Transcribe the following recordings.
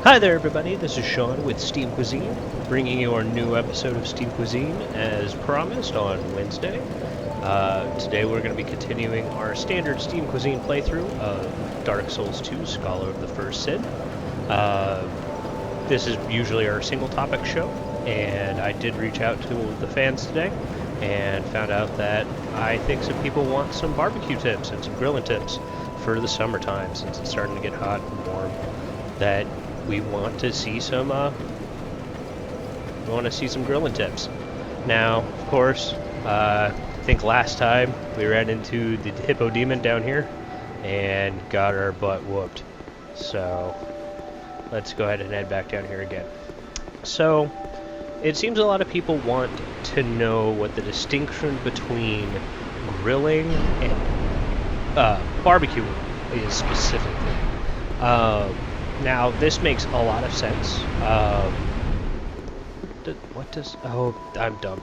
Hi there, everybody. This is Sean with Steam Cuisine, bringing you our new episode of Steam Cuisine as promised on Wednesday. Today we're going to be continuing our standard Steam Cuisine playthrough of Dark Souls 2 Scholar of the First Sin. This is usually our single topic show, and I did reach out to the fans today and found out that I think some people want some barbecue tips and some grilling tips for the summertime since it's starting to get hot and warm. That we want to see some grilling tips. Now, of course, I think last time we ran into the hippo demon down here and got our butt whooped. So let's go ahead and head back down here again. So it seems a lot of people want to know what the distinction between grilling and barbecue is specifically. Now, this makes a lot of sense. Oh, I'm dumb.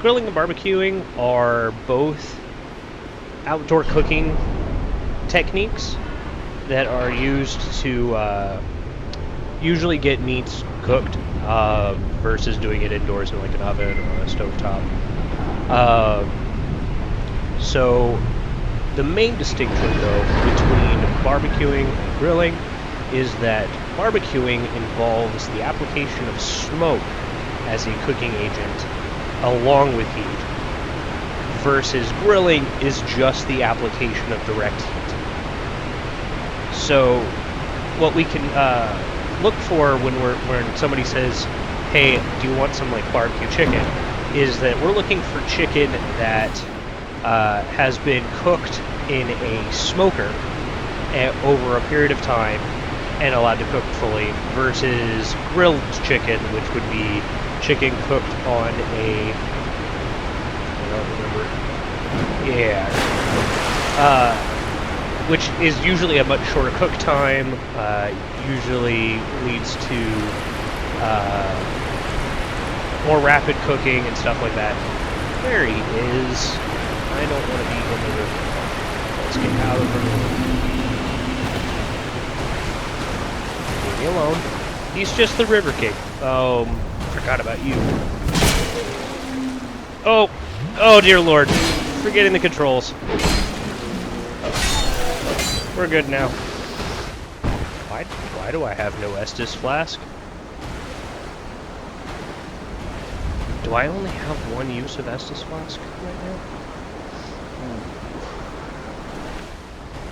Grilling and barbecuing are both outdoor cooking techniques that are used to usually get meats cooked versus doing it indoors in like an oven or a stovetop. So the main distinction, though, between barbecuing and grilling is that barbecuing involves the application of smoke as a cooking agent along with heat, versus grilling is just the application of direct heat. So what we can look for when somebody says, hey, do you want some like barbecue chicken, is that we're looking for chicken that has been cooked in a smoker over a period of time and allowed to cook fully, versus grilled chicken, which would be chicken cooked on a, I don't remember, which is usually a much shorter cook time, usually leads to more rapid cooking and stuff like that. There he is. I don't want to be in the river. Let's get out of the river. Leave me alone. He's just the River King. Forgot about you. Oh dear Lord. Forgetting the controls. We're good now. Why do I have no Estus flask? Do I only have one use of Estus flask right now?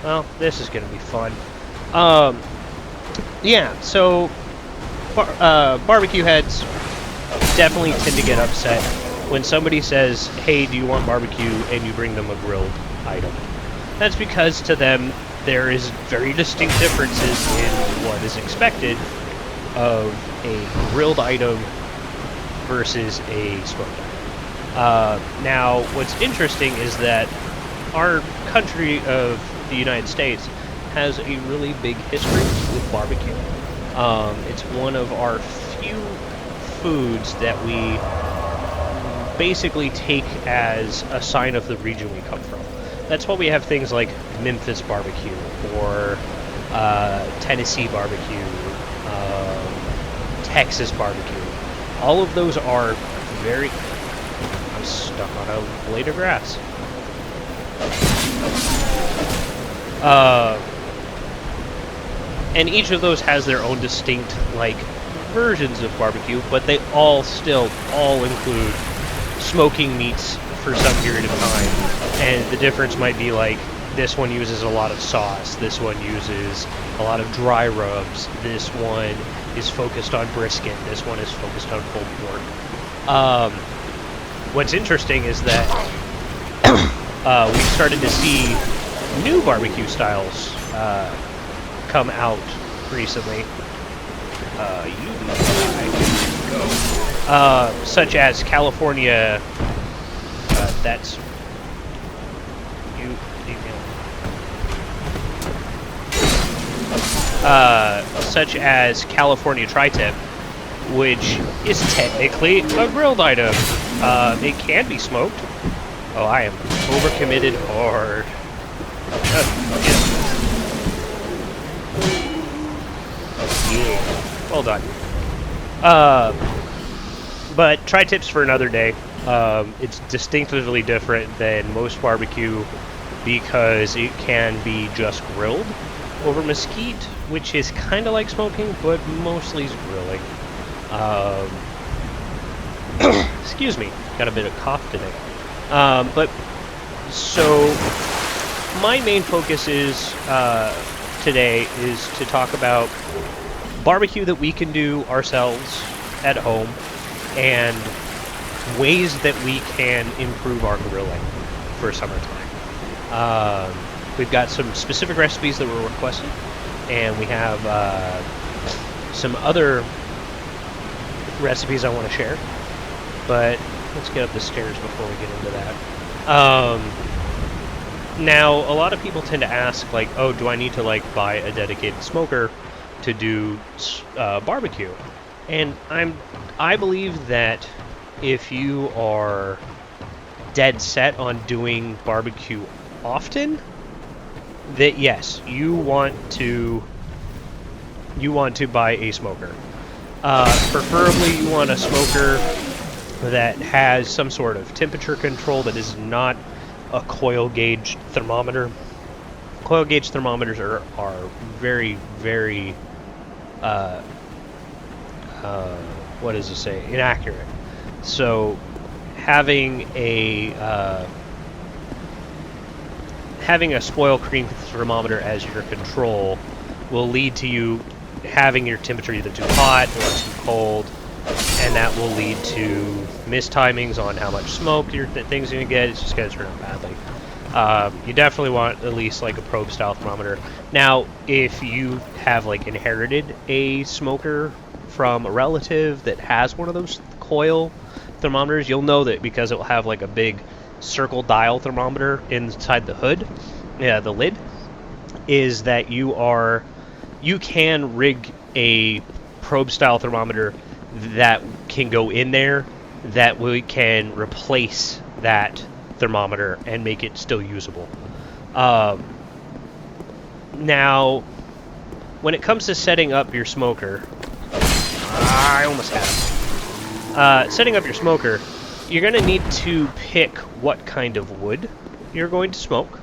Well, this is going to be fun. Yeah, so barbecue heads definitely tend to get upset when somebody says, hey, do you want barbecue, and you bring them a grilled item. That's because to them there is very distinct differences in what is expected of a grilled item versus a smoked item. Now, what's interesting is that our country of the United States has a really big history with barbecue. It's one of our few foods that we basically take as a sign of the region we come from. That's why we have things like Memphis barbecue or Tennessee barbecue, Texas barbecue. All of those are very... I'm stuck on a blade of grass. And each of those has their own distinct, like, versions of barbecue, but they all include smoking meats for some period of time. And the difference might be, like, this one uses a lot of sauce, this one uses a lot of dry rubs, this one is focused on brisket, this one is focused on pulled pork. What's interesting is that we started to see new barbecue styles come out recently. Such as California. That's you. Such as California tri-tip, which is technically a grilled item. It can be smoked. Oh, I am overcommitted hard. Yeah. Well done. But tri-tips for another day. It's distinctively different than most barbecue because it can be just grilled over mesquite, which is kind of like smoking, but mostly is grilling. Excuse me, got a bit of cough today. But so my main focus is today is to talk about barbecue that we can do ourselves at home and ways that we can improve our grilling for summertime. We've got some specific recipes that were requested, and we have some other recipes I want to share, but let's get up the stairs before we get into that. Now, a lot of people tend to ask, like, oh, do I need to, like, buy a dedicated smoker to do barbecue? And I believe that if you are dead set on doing barbecue often, that yes, you want to buy a smoker. Preferably you want a smoker that has some sort of temperature control that is not a coil gauge thermometer. Coil gauge thermometers are very, very what does it say? Inaccurate. So having a spoil cream thermometer as your control will lead to you having your temperature either too hot or too cold, and that will lead to mistimings on how much smoke thing's going to get. It's just going to turn out badly. You definitely want at least like a probe style thermometer. Now, if you have like inherited a smoker from a relative that has one of those coil thermometers, you'll know that because it will have like a big circle dial thermometer inside the hood, the lid, is that you can rig a probe style thermometer that can go in there that we can replace that thermometer and make it still usable. Now, when it comes to setting up your smoker, I almost had it. Setting up your smoker, you're going to need to pick what kind of wood you're going to smoke.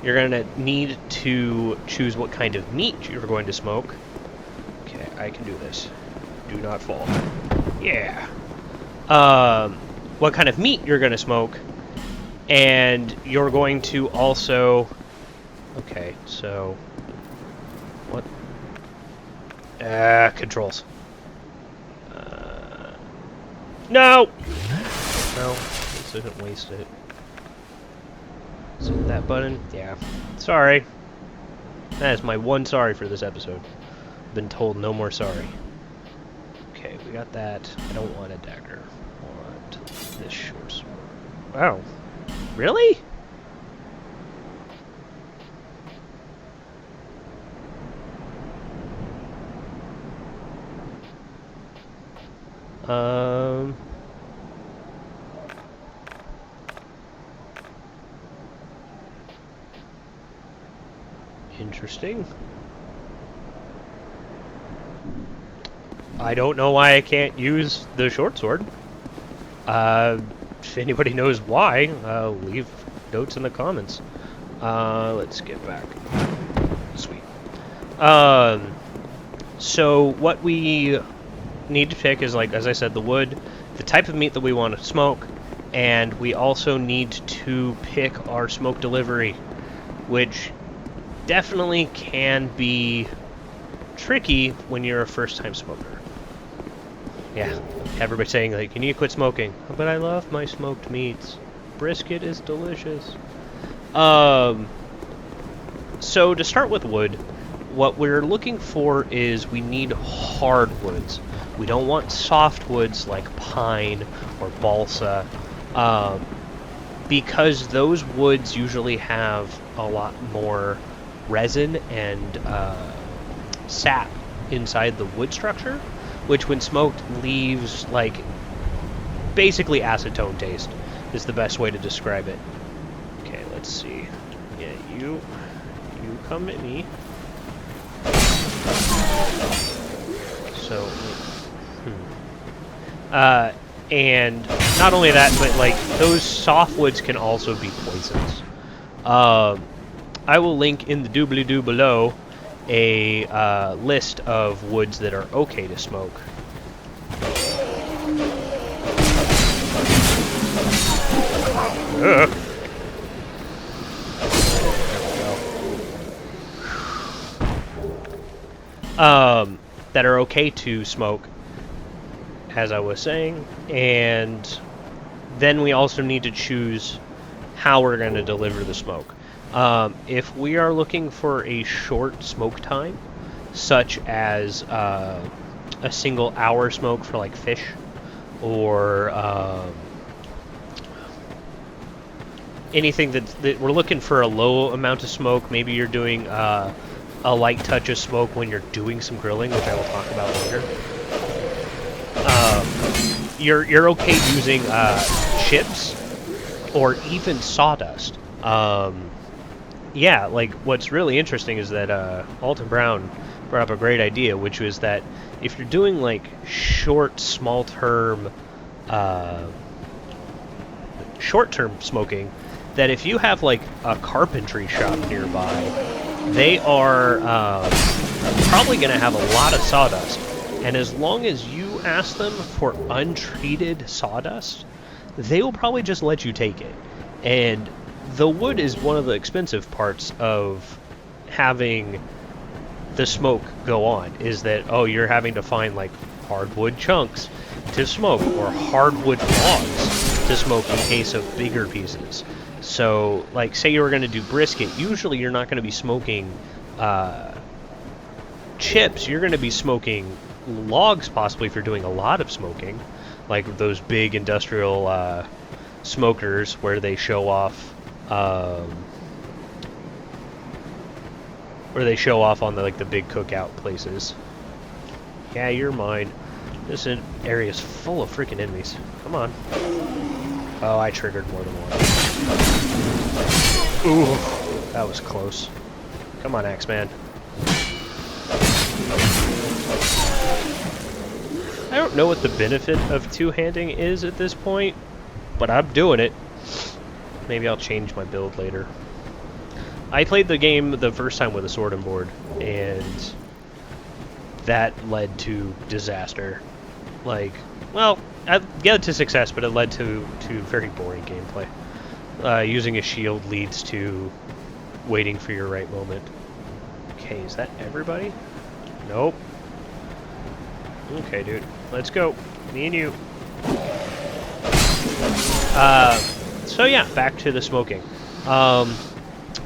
You're going to need to choose what kind of meat you're going to smoke. Okay, I can do this. Do not fall. Yeah. What kind of meat you're going to smoke. And you're going to also... Okay, so... What? Controls. No! No, this isn't wasted. Is it that button? Yeah. Sorry. That is my one sorry for this episode. Been told no more sorry. Okay, we got that. I don't want a dagger. I want this short sword. Wow. Really? Interesting. I don't know why I can't use the short sword. If anybody knows why, leave notes in the comments. Let's get back. Sweet. So what we need to pick is, like, as I said, the wood, the type of meat that we want to smoke, and we also need to pick our smoke delivery, which definitely can be tricky when you're a first-time smoker. Yeah, everybody saying, like, you need to quit smoking. But I love my smoked meats. Brisket is delicious. So to start with wood, what we're looking for is we need hardwoods. We don't want softwoods like pine or balsa, because those woods usually have a lot more resin and sap inside the wood structure, which when smoked leaves like basically acetone taste is the best way to describe it. Okay, let's see. Yeah, you come at me. So, and not only that, but like those softwoods can also be poisons. I will link in the doobly-doo below a list of woods that are okay to smoke. That are okay to smoke, as I was saying, and then we also need to choose how we're going to deliver the smoke. If we are looking for a short smoke time, such as a single hour smoke for like fish, or anything that we're looking for a low amount of smoke, maybe you're doing a light touch of smoke when you're doing some grilling, which I will talk about later. You're okay using chips or even sawdust. Yeah, like what's really interesting is that Alton Brown brought up a great idea, which was that if you're doing like short, small-term, short-term smoking, that if you have like a carpentry shop nearby, they are probably going to have a lot of sawdust. And as long as you ask them for untreated sawdust, they will probably just let you take it. And the wood is one of the expensive parts of having the smoke go on, is that, oh, you're having to find like hardwood chunks to smoke or hardwood logs to smoke in case of bigger pieces. So, like, say you were going to do brisket, usually you're not going to be smoking chips, you're going to be smoking logs, possibly, if you're doing a lot of smoking, like those big industrial smokers where they show off on the like the big cookout places. Yeah, you're mine. This area is full of freaking enemies. Come on. Oh, I triggered more than one. Ooh, that was close. Come on, Axeman. I don't know what the benefit of two-handing is at this point, but I'm doing it. Maybe I'll change my build later. I played the game the first time with a sword and board, and that led to disaster. Like, well, I get to success, but it led to very boring gameplay. Using a shield leads to waiting for your right moment. Okay, is that everybody? Nope. Okay, dude. Let's go. Me and you. So yeah, back to the smoking.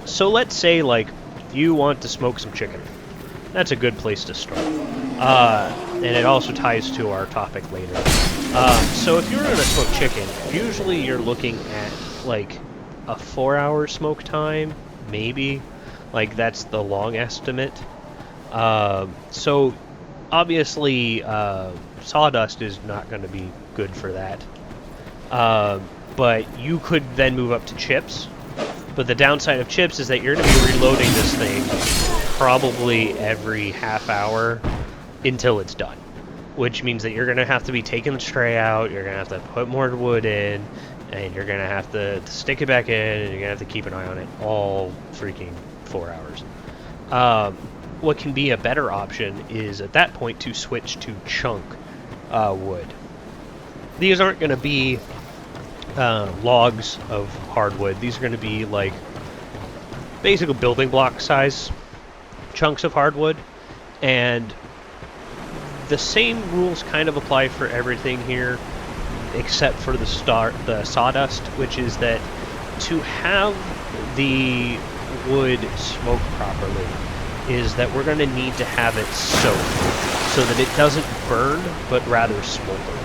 So let's say, like, you want to smoke some chicken. That's a good place to start. And it also ties to our topic later. So if you're going to smoke chicken, usually you're looking at, like, a 4-hour smoke time, maybe. Like, that's the long estimate. So, obviously, sawdust is not going to be good for that. But you could then move up to chips. But the downside of chips is that you're going to be reloading this thing probably every half hour until it's done. Which means that you're going to have to be taking the tray out, you're going to have to put more wood in, and you're going to have to stick it back in, and you're going to have to keep an eye on it all freaking 4 hours. What can be a better option is, at that point, to switch to chunk wood. These aren't going to be logs of hardwood. These are going to be like basically building block size chunks of hardwood, and the same rules kind of apply for everything here except for the sawdust, which is that to have the wood smoke properly is that we're going to need to have it soaked so that it doesn't burn but rather smolders.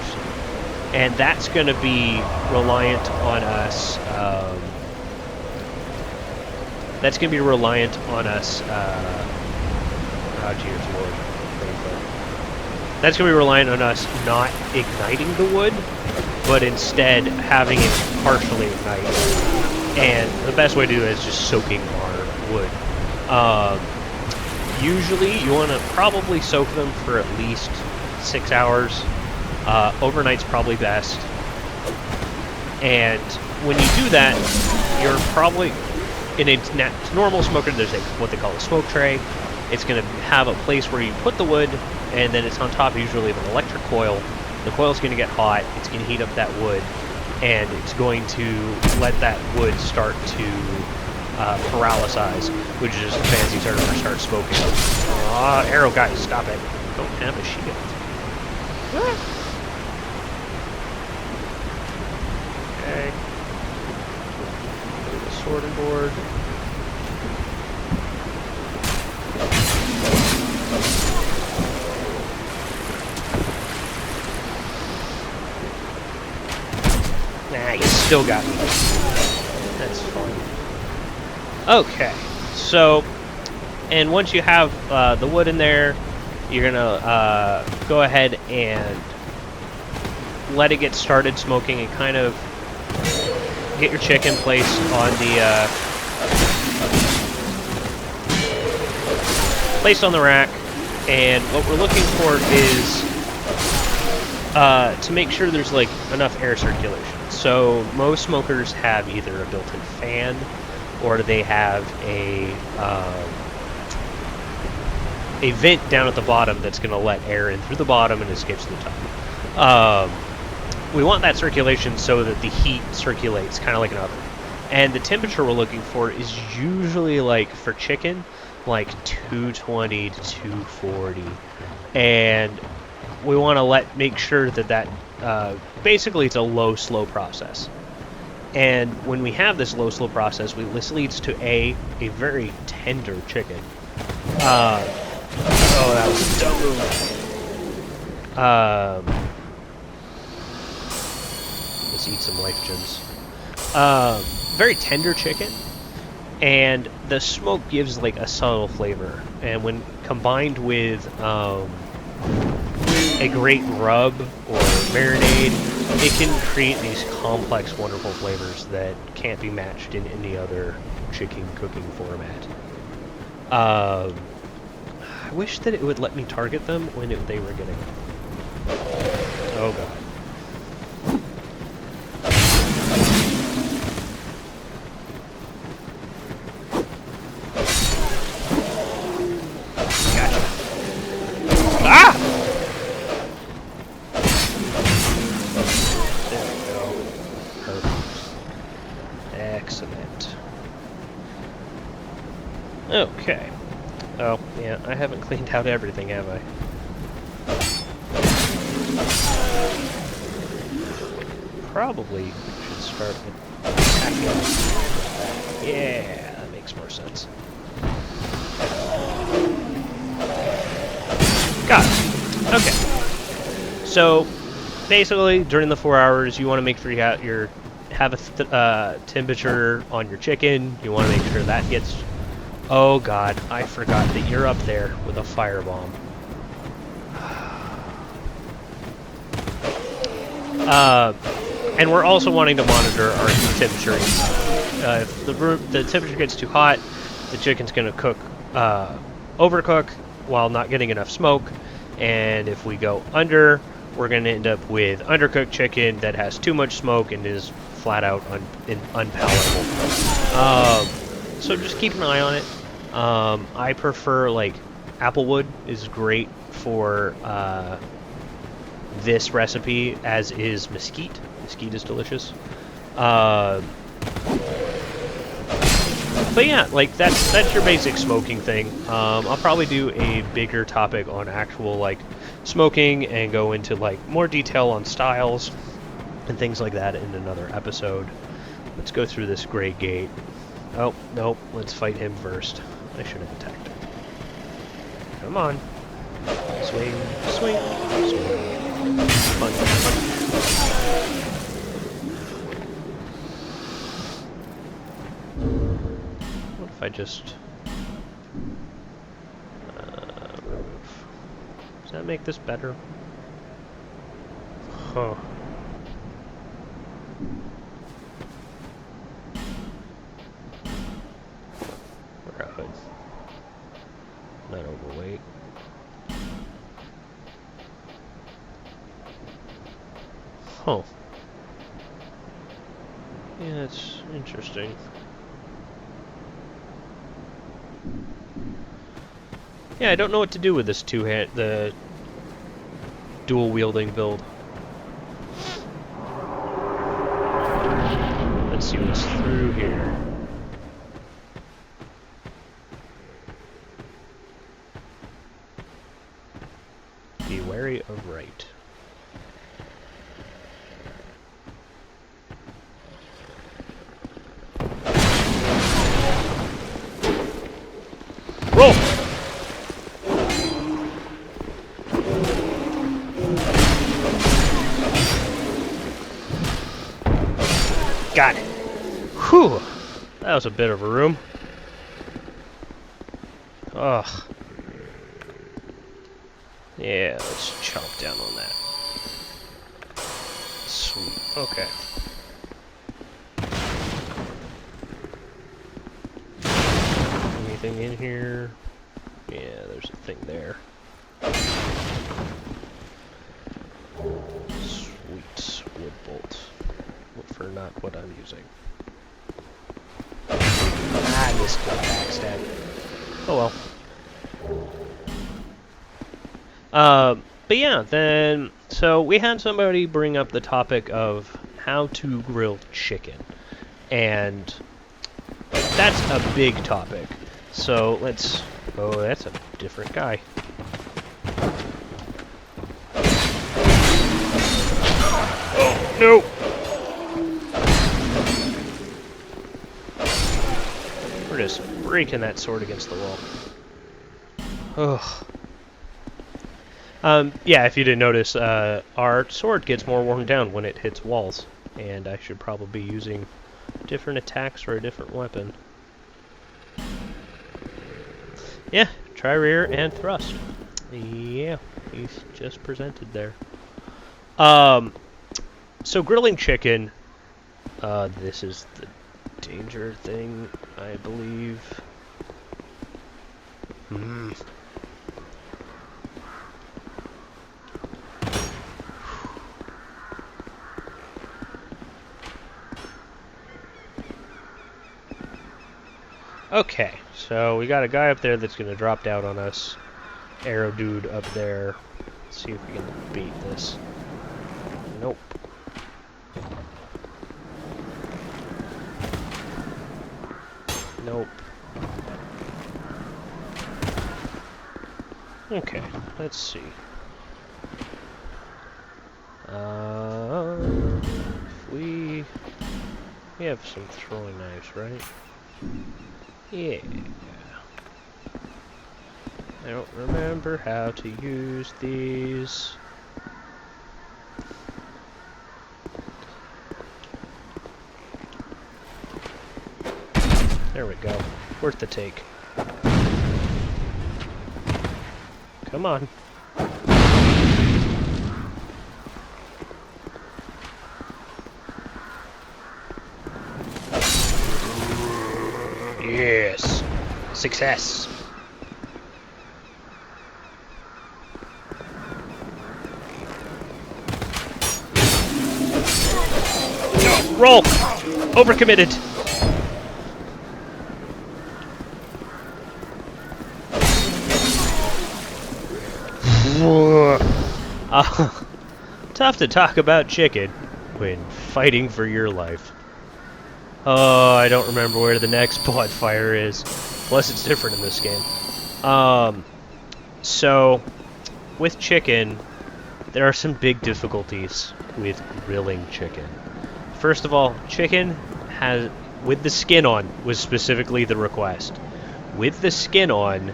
And that's going to be reliant on us. That's going to be reliant on us. Oh, dear Lord. That's going to be reliant on us not igniting the wood, but instead having it partially ignite. And the best way to do it is just soaking our wood. Usually, you want to probably soak them for at least 6 hours. Overnight's probably best. And when you do that, you're probably in a normal smoker. There's what they call a smoke tray. It's going to have a place where you put the wood, and then it's on top usually of an electric coil. The coil's going to get hot. It's going to heat up that wood, and it's going to let that wood start to paralysize, which is just a fancy term for start smoking. Arrow guys, stop it! Don't have a shield. Okay. Do the sorting board. Nah, you still got me. That's fine. Okay, so, and once you have the wood in there, you're gonna go ahead and let it get started smoking and kind of get your chicken placed on the rack. And what we're looking for is to make sure there's like enough air circulation. So most smokers have either a built-in fan, or they have a vent down at the bottom that's going to let air in through the bottom and escapes to the top. We want that circulation so that the heat circulates, kind of like an oven. And the temperature we're looking for is usually, like, for chicken, like 220 to 240. And we want to make sure that basically it's a low, slow process. And when we have this low, slow process, this leads to a very tender chicken. Oh, that was a dumb move. Let's eat some life gems. Very tender chicken, and the smoke gives like a subtle flavor. And when combined with a great rub or marinade, it can create these complex, wonderful flavors that can't be matched in any other chicken cooking format. I wish that it would let me target them when they were getting... Oh god. Gotcha. Ah! There we go. Perfect. Excellent. Okay. Oh, yeah, I haven't cleaned out everything, have I? Probably should start with attacking. Yeah, that makes more sense. Got it. Okay. So, basically, during the 4 hours, you want to make sure you have a temperature on your chicken. You want to make sure that gets... Oh god, I forgot that you're up there with a firebomb. And we're also wanting to monitor our temperature. If the temperature gets too hot, the chicken's going to cook, overcook while not getting enough smoke. And if we go under, we're going to end up with undercooked chicken that has too much smoke and is flat out unpalatable. So just keep an eye on it. I prefer, like, applewood is great for this recipe, as is mesquite. Mesquite is delicious. But yeah, like, that's your basic smoking thing. I'll probably do a bigger topic on actual, like, smoking and go into, like, more detail on styles and things like that in another episode. Let's go through this great gate. Oh, nope, let's fight him first. I should have attacked him. Come on. Swing, swing, swing. Punch, punch. What if I just... remove? Does that make this better? Huh. Not overweight. Huh. Yeah, it's interesting. Yeah, I don't know what to do with this the dual wielding build. Let's see what's through here. Be wary of right. Roll! Got it. Whew! That was a bit of a room. Ugh. Yeah, let's chomp down on that. Sweet. Okay. Anything in here? Yeah, there's a thing there. Sweet. Wood bolt. For not what I'm using. Ah, I missed the backstab. Oh well. But yeah, then, so we had somebody bring up the topic of how to grill chicken. And that's a big topic. So let's, oh, that's a different guy. Oh, no! We're just breaking that sword against the wall. Ugh. Yeah, if you didn't notice, our sword gets more worn down when it hits walls. And I should probably be using different attacks for a different weapon. Yeah, try rear and thrust. Yeah, he's just presented there. So grilling chicken, this is the danger thing, I believe. Okay, so we got a guy up there that's going to drop down on us. Arrow dude up there. Let's see if we can beat this. Nope. Nope. Okay, let's see. We have some throwing knives, right? Yeah. I don't remember how to use these. There we go. Worth the take. Come on. Yes. Success. No, roll! Overcommitted. Tough to talk about chicken when fighting for your life. Oh, I don't remember where the next bonfire is. Plus, it's different in this game. So, with chicken, there are some big difficulties with grilling chicken. First of all, chicken has, with the skin on, was specifically the request. With the skin on,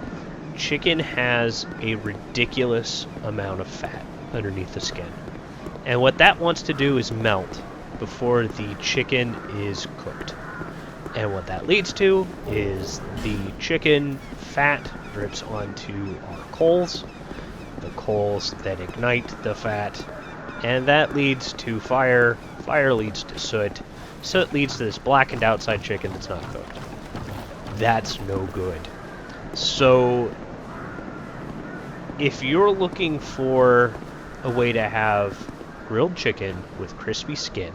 chicken has a ridiculous amount of fat underneath the skin. And what that wants to do is melt before the chicken is cooked. And what that leads to is the chicken fat drips onto our coals. The coals then ignite the fat, and that leads to fire. Fire leads to soot. Soot leads to this blackened outside chicken that's not cooked. That's no good. So, if you're looking for a way to have grilled chicken with crispy skin,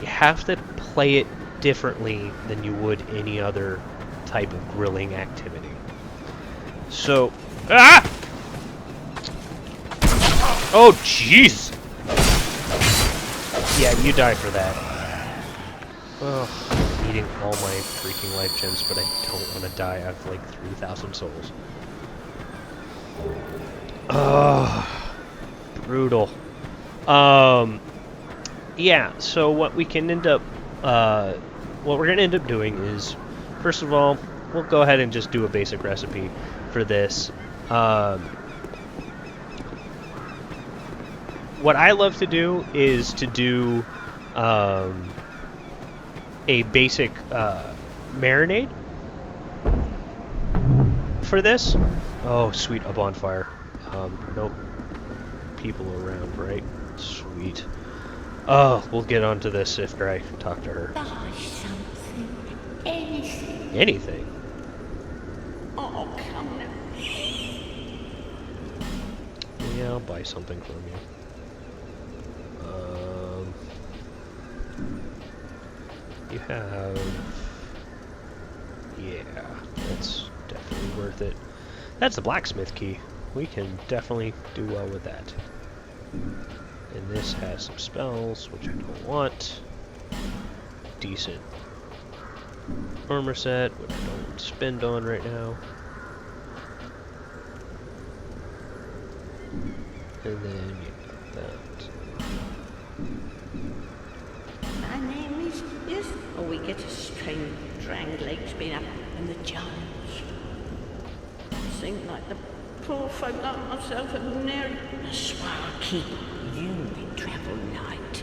you have to play it differently than you would any other type of grilling activity. So, oh jeez! Yeah, you die for that. Ugh, I'm eating all my freaking life gems, but I don't want to die. I have like 3,000 souls. Ugh, brutal. Yeah, so what we can end up, what we're gonna end up doing is, first of all, we'll go ahead and just do a basic recipe for this. What I love to do is to do a basic marinade for this. Oh, sweet, a bonfire. Nope. People around, right? Sweet. Oh, we'll get onto this after I talk to her. Buy something. Anything. Anything? Oh, come now. Yeah, I'll buy something from you. You have... Yeah, that's definitely worth it. That's the blacksmith key. We can definitely do well with that. And this has some spells, which I don't want. Decent armor set, which I don't want to spend on right now. And then, yeah, that. My name is... Oh, we get a string drang legs been up in the jars. Seem like the poor folk like myself and near... I swear I'll keep you in travel night.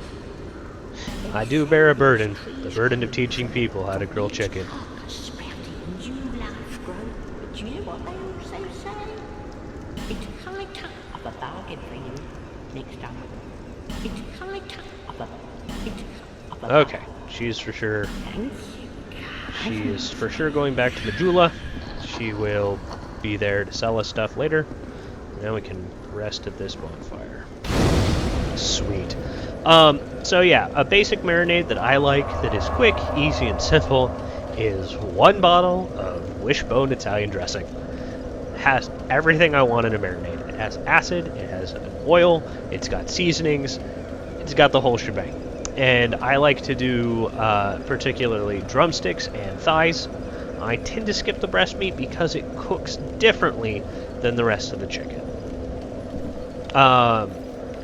I do bear a burden. The burden of teaching people how to grill chicken. You life grow, but you know what they also say? It's high time of a bargain for you next time. It's high time of a... Okay, she's for sure... She is for sure going back to Majula. She will be there to sell us stuff later. Now we can rest at this bonfire. Sweet. So yeah, a basic marinade that I like, that is quick, easy, and simple, is 1 bottle of Wishbone Italian dressing. It has everything I want in a marinade. It has acid, it has an oil, it's got seasonings, it's got the whole shebang. And I like to do particularly drumsticks and thighs. I tend to skip the breast meat because it cooks differently than the rest of the chicken.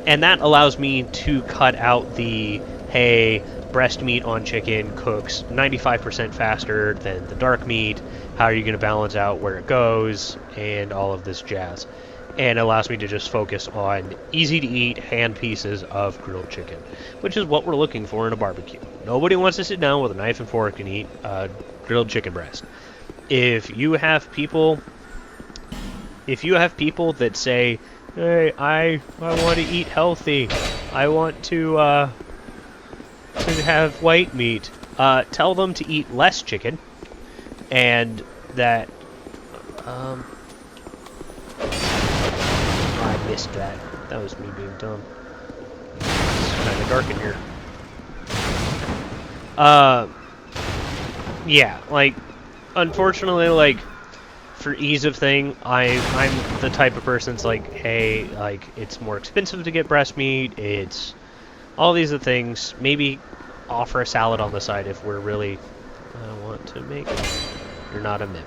And that allows me to cut out the, hey, breast meat on chicken cooks 95% faster than the dark meat. How are you going to balance out where it goes and all of this jazz? And it allows me to just focus on easy-to-eat hand pieces of grilled chicken, which is what we're looking for in a barbecue. Nobody wants to sit down with a knife and fork and eat grilled chicken breast. If you have people that say, hey, I want to eat healthy, I want to have white meat, tell them to eat less chicken, and that I missed that. That was me being dumb. It's kind of dark in here. Yeah, like, unfortunately, like, for ease of thing, I'm the type of person that's like, hey, like, it's more expensive to get breast meat, it's all these other things. Maybe offer a salad on the side if we're really, I want to make, you're not a mimic.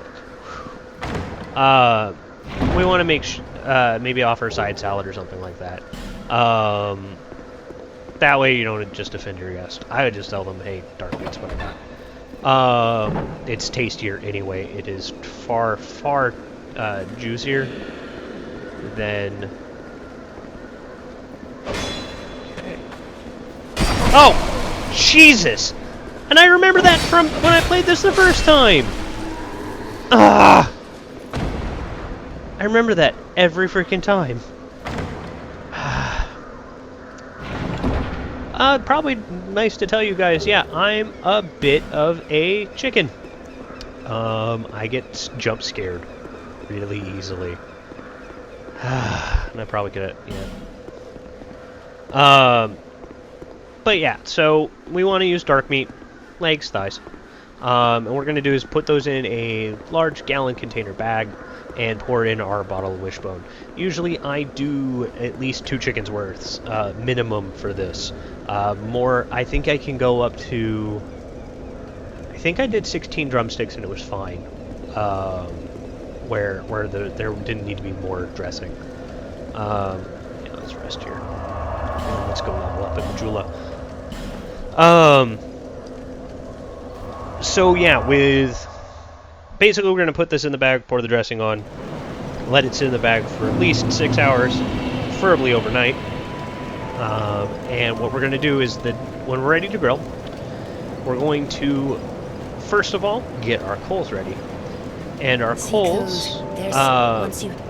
We want to make, maybe offer a side salad or something like that. That way you don't just offend your guest. I would just tell them, hey, dark meat's what I got. It's tastier anyway. It is far, far juicier than... Okay. Oh! Jesus! And I remember that from when I played this the first time! Ah! I remember that every freaking time. Probably nice to tell you guys, yeah, I'm a bit of a chicken. I get jump scared really easily. And I probably could have, But yeah, so we want to use dark meat, legs, thighs. And what we're going to do is put those in a large gallon container bag and pour in our bottle of wishbone. Usually I do at least 2 chickens worth minimum for this. More, I think I can go up to... I think I did 16 drumsticks and it was fine. Where there didn't need to be more dressing. Yeah, let's rest here. And let's go level up at Majula. So yeah, basically we're gonna put this in the bag, pour the dressing on, let it sit in the bag for at least 6 hours, preferably overnight. And what we're gonna do is that when we're ready to grill, we're going to first of all get our coals ready, and our coals.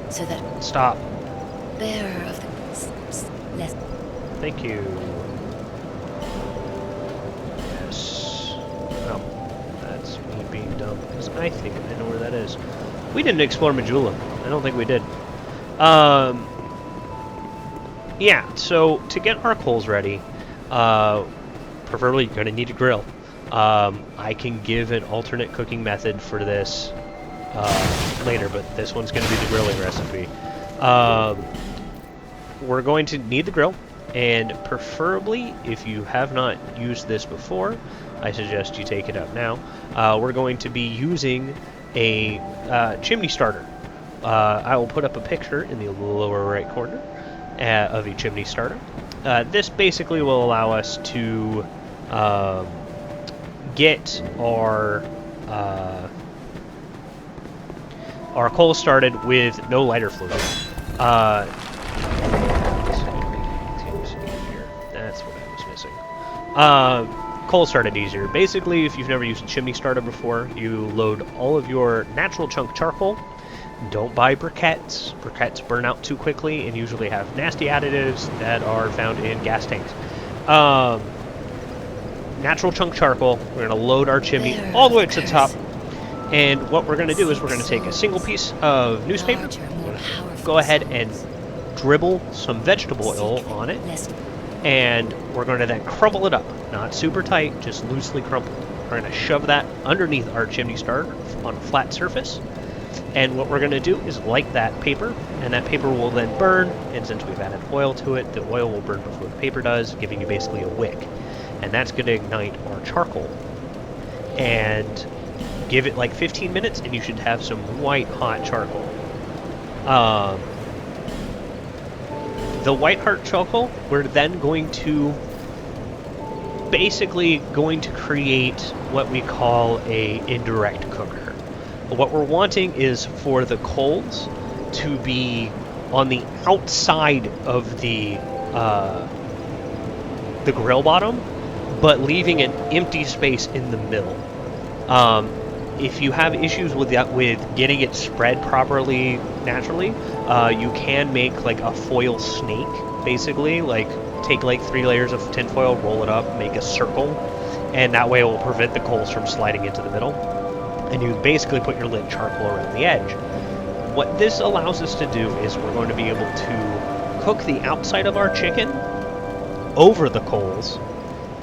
So that Stop. bearer of the less. Thank you. Yes. Oh, that's me being dumb, because I think I know where that is. We didn't explore Majula. I don't think we did. Yeah, so to get our coals ready, preferably you're going to need a grill. I can give an alternate cooking method for this later, but this one's going to be the grilling recipe. We're going to need the grill, and preferably, if you have not used this before, I suggest you take it up now. We're going to be using a chimney starter. I will put up a picture in the lower right corner of a chimney starter. This basically will allow us to get our coal started with no lighter fluid. That's what I was missing. Coal started easier. Basically, if you've never used a chimney starter before, you load all of your natural chunk charcoal. Don't buy briquettes. Briquettes burn out too quickly and usually have nasty additives that are found in gas tanks. Natural chunk charcoal. We're going to load our chimney all the way to the top. And what we're going to do is we're going to take a single piece of newspaper, go ahead and dribble some vegetable oil on it, and we're going to then crumble it up. Not super tight, just loosely crumpled. We're going to shove that underneath our chimney starter on a flat surface. And what we're going to do is light that paper, and that paper will then burn, and since we've added oil to it, the oil will burn before the paper does, giving you basically a wick. And that's going to ignite our charcoal. And give it like 15 minutes, and you should have some white hot charcoal. The white hot charcoal, we're then going to create what we call a indirect cooker. What we're wanting is for the coals to be on the outside of the grill bottom, but leaving an empty space in the middle. If you have issues with getting it spread properly naturally, you can make like a foil snake, basically. Like take like 3 layers of tinfoil, roll it up, make a circle, and that way it will prevent the coals from sliding into the middle. And you basically put your lit charcoal around the edge. What this allows us to do is we're going to be able to cook the outside of our chicken over the coals,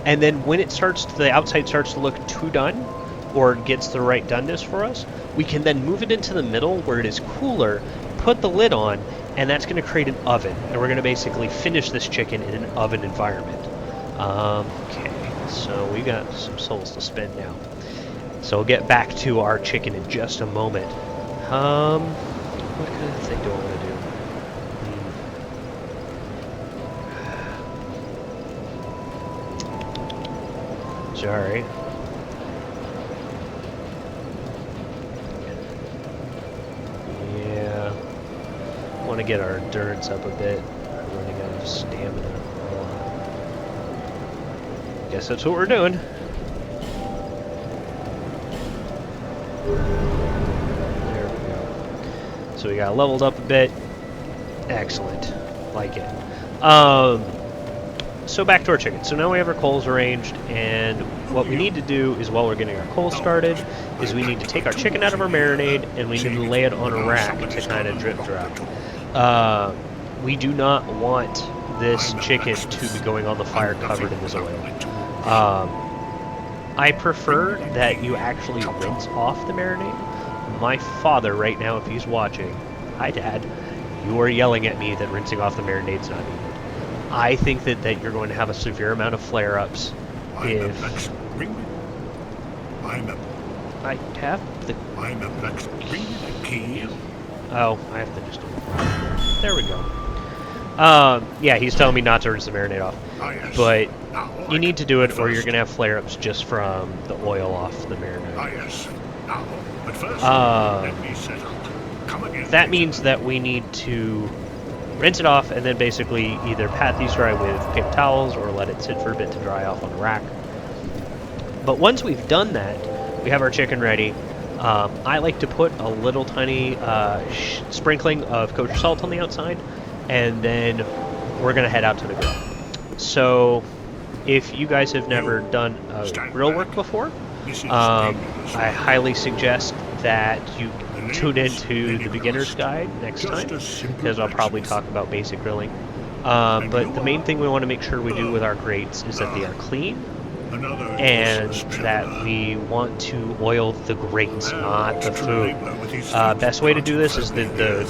and then when the outside starts to look too done, or gets the right doneness for us, we can then move it into the middle where it is cooler, put the lid on, and that's going to create an oven. And we're going to basically finish this chicken in an oven environment. Okay, so we got some souls to spend now. So we'll get back to our chicken in just a moment. What kind of thing do I want to do? Sorry. Yeah. Want to get our endurance up a bit. We're running out of stamina. Guess that's what we're doing. There we go. So we got leveled up a bit. Excellent. Like it. So back to our chicken. So now we have our coals arranged, and what we need to do is, while we're getting our coals started, is we need to take our chicken out of our marinade, and we need to lay it on a rack to kind of drip dry. we do not want this chicken to be going on the fire covered in this oil. I prefer that you actually rinse off the marinade. My father right now, if he's watching, hi Dad, you are yelling at me that rinsing off the marinade's not needed. I think that you're going to have a severe amount of flare-ups if... I have the... key. Oh, I have to just... There we go. Yeah, he's telling me not to rinse the marinade off. But you need to do it or you're going to have flare-ups just from the oil off the marinade. That means that we need to rinse it off and then basically either pat these dry with paper towels or let it sit for a bit to dry off on a rack. But once we've done that, we have our chicken ready. I like to put a little tiny sprinkling of kosher salt on the outside, and then we're going to head out to the grill. So if you guys have never done grill work before, I highly suggest that you tune into the beginner's guide next time, because I'll probably talk about basic grilling. But the main thing we want to make sure we do with our grates is that they are clean, and that we want to oil the grates, not the food. Best way to do this is the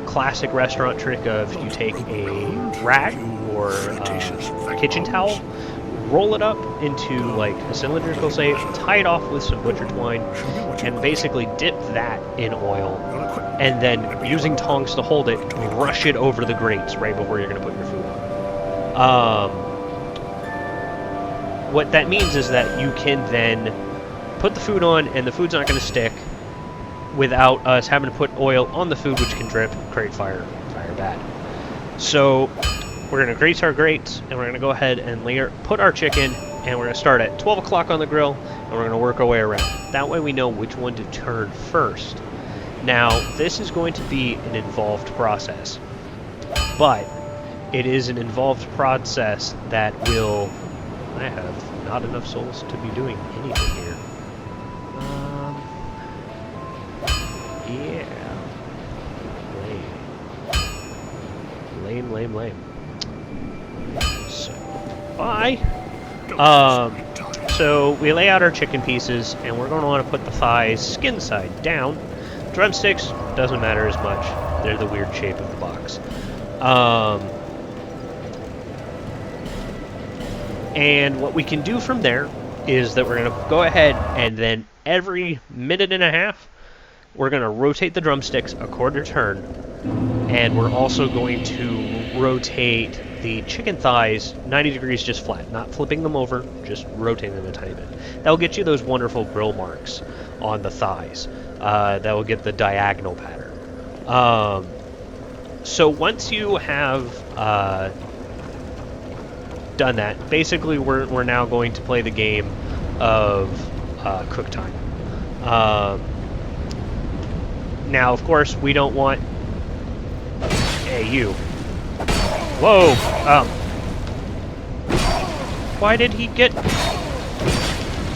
classic restaurant trick of you take a rag or a kitchen towel, roll it up into like a cylindrical shape, tie it off with some butcher twine, and basically dip that in oil, and then using tongs to hold it, brush it over the grates right before you're going to put your food on. What that means is that you can then put the food on, and the food's not going to stick without us having to put oil on the food, which can drip, create fire bad. So we're going to grease our grates, and we're going to go ahead and put our chicken, and we're going to start at 12 o'clock on the grill, and we're going to work our way around. That way we know which one to turn first. Now, this is going to be an involved process, but it is an involved process that will... I have not enough souls to be doing anything here. Yeah. Lame. So, bye. So we lay out our chicken pieces, and we're going to want to put the thighs skin side down. Drumsticks, doesn't matter as much. They're the weird shape of the box. And what we can do from there is that we're going to go ahead and then every minute and a half, we're going to rotate the drumsticks a quarter turn. And we're also going to rotate the chicken thighs 90 degrees just flat, not flipping them over, just rotating them a tiny bit. That will get you those wonderful grill marks on the thighs. That will get the diagonal pattern. So once you have... done that. Basically, we're now going to play the game of cook time. Now, of course, we don't want... Hey, you. Whoa! Why did he get...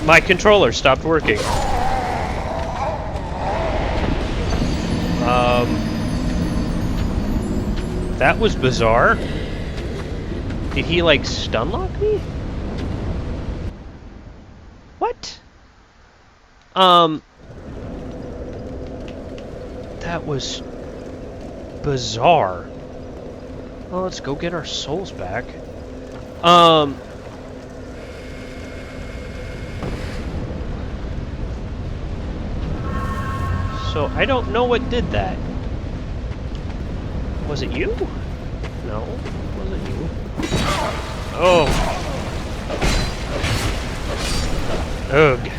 My controller stopped working. That was bizarre. Did he, like, stun lock me? What? That was bizarre. Well, let's go get our souls back. So, I don't know what did that. Was it you? No, it wasn't you. Oh. Ugh.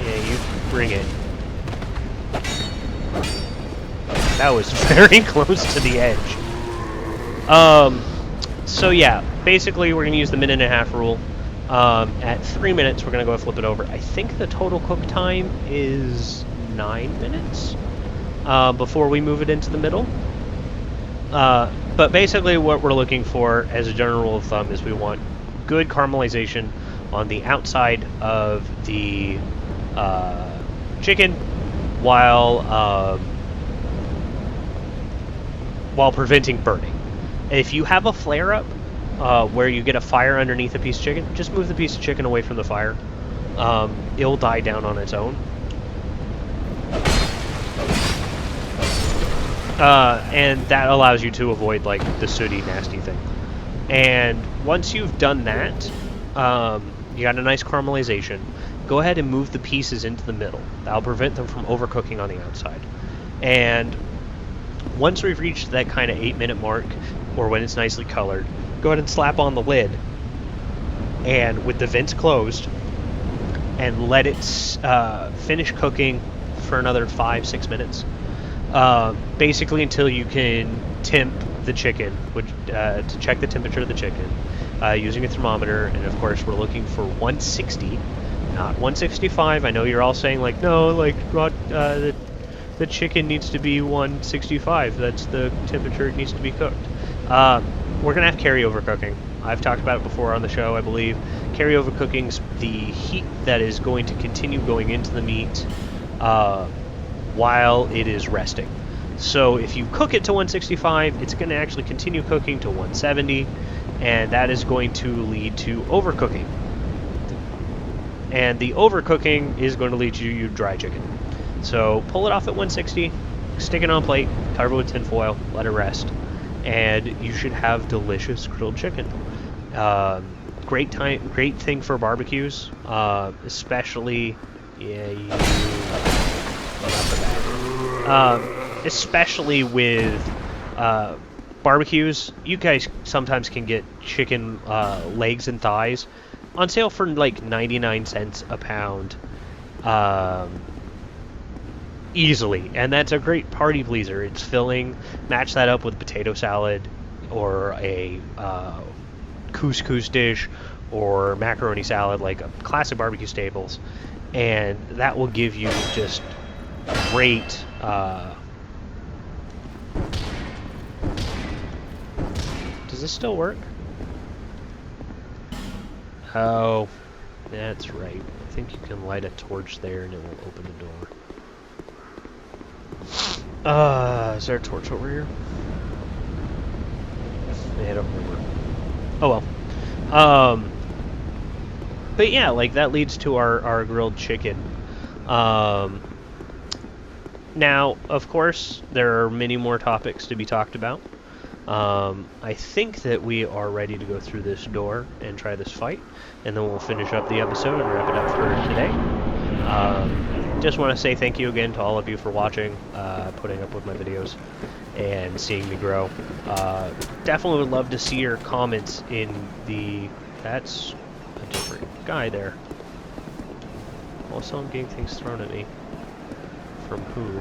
Yeah, you bring it. That was very close to the edge. So yeah, basically we're gonna use the minute and a half rule. At 3 minutes, we're gonna go flip it over. I think the total cook time is 9 minutes before we move it into the middle. But basically what we're looking for as a general rule of thumb is we want good caramelization on the outside of the chicken while while preventing burning. If you have a flare-up where you get a fire underneath a piece of chicken, just move the piece of chicken away from the fire. It'll die down on its own. And that allows you to avoid like the sooty, nasty thing. And once you've done that, you got a nice caramelization. Go ahead and move the pieces into the middle. That'll prevent them from overcooking on the outside. And once we've reached that kind of 8-minute mark, or when it's nicely colored, go ahead and slap on the lid, and with the vents closed, and let it finish cooking for another 5-6 minutes. Basically until you can temp the chicken, to check the temperature of the chicken, using a thermometer. And of course we're looking for 160, not 165. I know you're all saying like, no, like the chicken needs to be 165. That's the temperature it needs to be cooked. We're gonna have carryover cooking. I've talked about it before on the show, I believe. Carryover cooking's the heat that is going to continue going into the meat while it is resting. So if you cook it to 165, it's going to actually continue cooking to 170, and that is going to lead to overcooking. And the overcooking is going to lead you dry chicken. So pull it off at 160, stick it on a plate, cover it with tin foil, let it rest, and you should have delicious grilled chicken. Great thing for barbecues, especially especially with barbecues. You guys sometimes can get chicken legs and thighs on sale for like 99 cents a pound, easily, and that's a great party pleaser. It's filling. Match that up with potato salad or a couscous dish or macaroni salad, like a classic barbecue staples, and that will give you just great does this still work? Oh, that's right. I think you can light a torch there and it will open the door. Is there a torch over here? Yeah, I don't remember. Oh well. But yeah, like that leads to our grilled chicken. Now, of course, there are many more topics to be talked about. I think that we are ready to go through this door and try this fight, and then we'll finish up the episode and wrap it up for today. Just want to say thank you again to all of you for watching, putting up with my videos, and seeing me grow. Definitely would love to see your comments in the... That's a different guy there. Also, I'm getting things thrown at me. From who?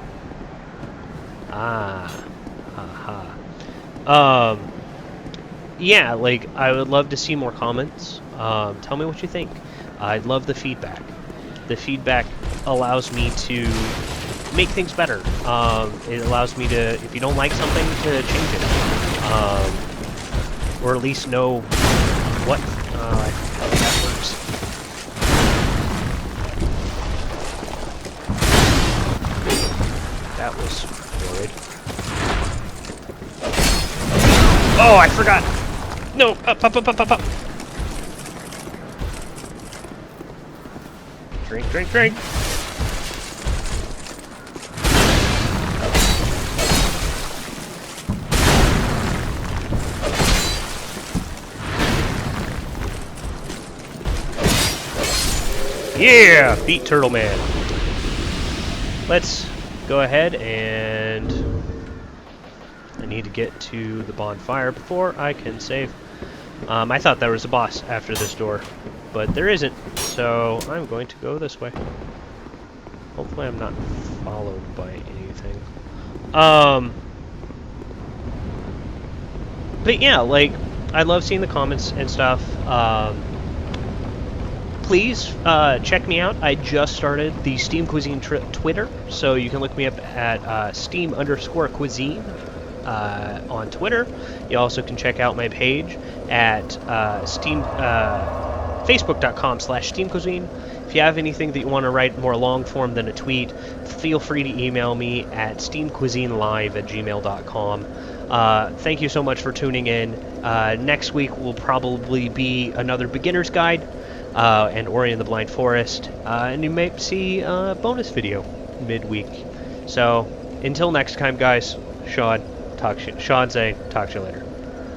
Yeah, like, I would love to see more comments. Tell me what you think. I'd love the feedback. The feedback allows me to make things better. It allows me to, if you don't like something, to change it. Or at least know what, how that works. That was horrid. Oh, I forgot! No! Up! Drink! Yeah! Beat Turtle Man. Let's go ahead and... I need to get to the bonfire before I can save. I thought there was a boss after this door, but there isn't, so I'm going to go this way. Hopefully I'm not followed by anything. But yeah, like, I love seeing the comments and stuff. Please check me out. I just started the Steam Cuisine Twitter, so you can look me up at Steam_Cuisine on Twitter. You also can check out my page at Facebook.com/SteamCuisine. If you have anything that you want to write more long form than a tweet, feel free to email me at steamcuisinelive@gmail.com. Thank you so much for tuning in. Next week will probably be another beginner's guide and Ori and the Blind Forest, and you may see a bonus video midweek. So until next time, guys. Sean saying, talk to you later.